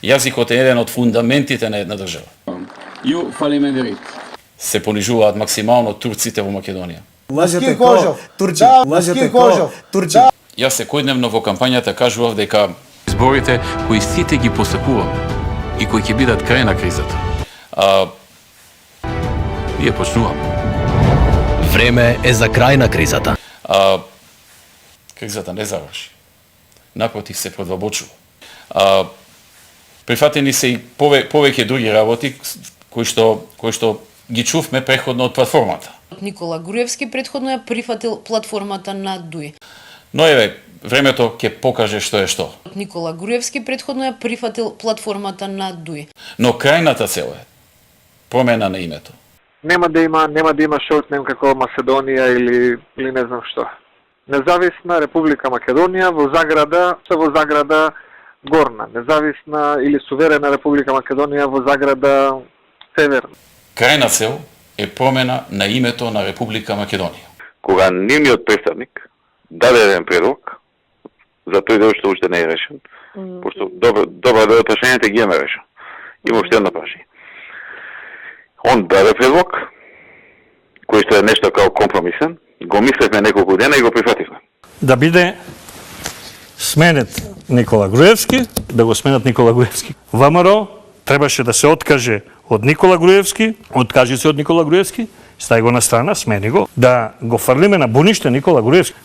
Јазикот е еден од фундаментите на една држава. Ju falimenderit. Се понижуваат максимално турците во Македонија. Лажете ко Турци, лажете ко Турци. Јас секојдневно во кампањата кажував дека Зборите кои сите ги посакуваме и кои ќе бидат крај на кризата. Ние почнуваме. Време е за крај на кризата. Кризата не заврши. Напротив, се продлабочува. Прифатени се и повеќе други работи кои што ги чувме преходно од платформата. Никола Груевски претходно ја прифатил платформата на ДУИ. Но еве, времето ќе покаже што е што. Никола Груевски претходно ја прифатил платформата на ДУИ. Но крајната цел е промена на името. Нема да има шортнем како Македонија или не знам што. Независна Република Македонија во заграда Горна, независна или суверена Република Македонија во заграда Северна. Крајна цел е промена на името на Република Македонија. Кога нивниот представник даде еден предлог, за тој дел што уште не е решен, пошто добра дел прашањата ги имаме решен. Има уште едно прашање. Он даде предлог, кој што е нешто као компромисен, го мислевме неколку дена и го прифативме. Да биде сменет Никола Груевски, да го сменат Никола Груевски. ВМРО требаше да се откаже од Никола Груевски, откажи се од Никола Груевски, стај го на страна, смени го, да го фрлиме на буниште Никола Груевски,